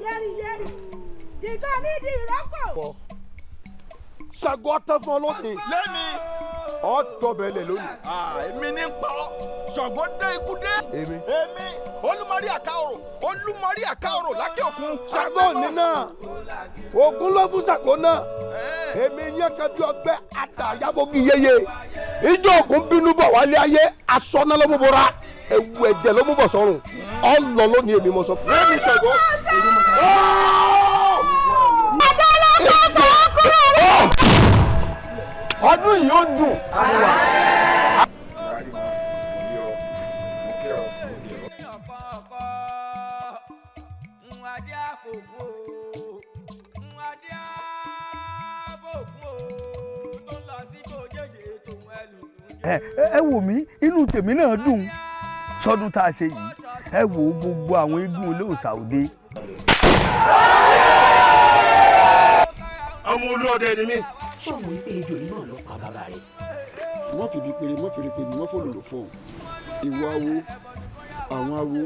yẹ́rìyẹ́rì dìgbà nídìí ìrọ́pọ̀. Ṣàngó ọtán fún ọ lónìí. Lẹ́mi. Ọ dọ̀bẹ̀lẹ̀ lónìí. Èmi ní pa ọ́. Ṣàngó dé ikú dé. Èmi. Olúmọrí àkàòrò lákẹ́ òkun. Ṣàngó ní náà. Ògún ló fún Ṣàngó náà. Èmi yẹn kájú ọgbẹ́ àtàyàbọ̀gì yeye. Ìjọ Ògún bínú bọ̀ wálé ayé aṣọ náà ló mú bora. Ewu ẹ̀jẹ̀ ló mú bọ̀ sọ́run. Ọ lọ lónìí èmi mọ̀ sọ. Èmi Ṣàngó. Ọdún yìí ó dùn. ẹ wò mí inú tèmi náà dùn sọdún tá a ṣe yìí ẹ wò gbogbo àwọn eégún olóòṣà òde. Ọmọ olóòdẹ ni mí. ṣé ọmọ ìpè ejò yìí náà ló pa bàbá rẹ̀. wọ́n fi bí péré wọ́n fi rí pé wọ́n fòlòlò fún ìwọ awo àwọn awo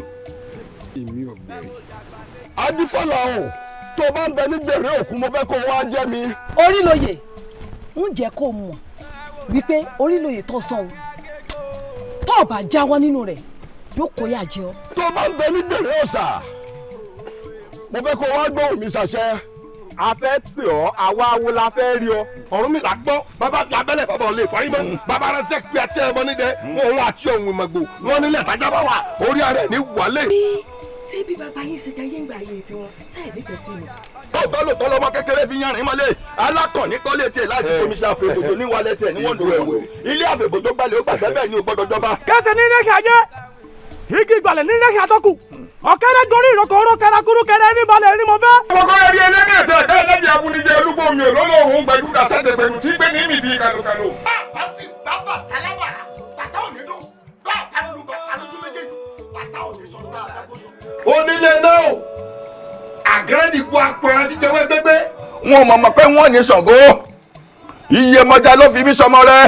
èmi ọ̀gbẹ́rẹ́. Adífọ́lá ọ̀hún tó bá ń bẹ nígbèrè òkú mo fẹ́ kó wá jẹ́ mi. Orílóyè ń jẹ́ kó mọ̀ wípé Orílóyè tó sàn tó o bá jáwọ́ nínú rẹ̀ yóò kó yà jẹ ọ́. Tó bá ń bẹ nígbèrè ọ̀sà mo fẹ́ kó wá gbóhùn mi ṣàṣẹ. A fẹ́ pè ọ́ àwa awo la fẹ́ rí ọ. Ọ̀run mi là gbọ́ bàbá fi abẹ́lẹ̀ bàbá ò lè fọ́ yín bàbá ránṣẹ́ pé àti ẹ̀mọ́ nídẹ òun àti òun ìmọ̀gbò wọn nílẹ̀ tájà bá wà orí ara ẹ̀ ní wálé. ṣé bí bàbá yín ṣe jayé ń gbà ayé tiwọn sáì nífẹ̀ẹ́ sí mi. lóòótọ́ lọ́mọ kékeré fi yanrìn mọ́lẹ̀ alákànní kọ́lé tiẹ̀ láti omi ṣe àfẹ́bòjò níwálẹ̀ tiẹ̀ níwọ̀n dòwò ilé àfẹ́bòjò gbalẹ̀ ó gbàgbẹ́ bẹ́ẹ̀ ni ò gbọ́dọ̀ jọba. kẹsẹ̀ ní ilé ṣàjẹ́ igi ìgbàlẹ̀ ní ilé ṣàtọ́kù ọ̀kẹ́rẹ́ gorí ìrókò oró kẹrakúrú kẹrẹ ní balẹ̀ ní mo fẹ́. ọkọ ẹbí ẹlẹ́dẹ̀ tẹ ẹ̀ka ẹlẹ́dẹ̀ abúlé olúgbò mi ò lọ́lọ́ òun gbẹdúgà sẹ́dẹ̀ pẹ̀lú tí gbé ní ìmìdí kàlùkàlù. Bàbá sì bá bàtà lábàrá bàtà ò ní dùn bàtà lu bàtà lójú méjèèjì bàtà ò ní sọ ní àfẹ́kọ́sọ. Onílé náà àgẹ́rẹ́dìgbò àpò ẹran jíjẹ wẹ́ gbégbé. Wọn mọ̀ pé wọ́n ní Ṣàngó iye mọ́jà ló fi mí sọmọ rẹ.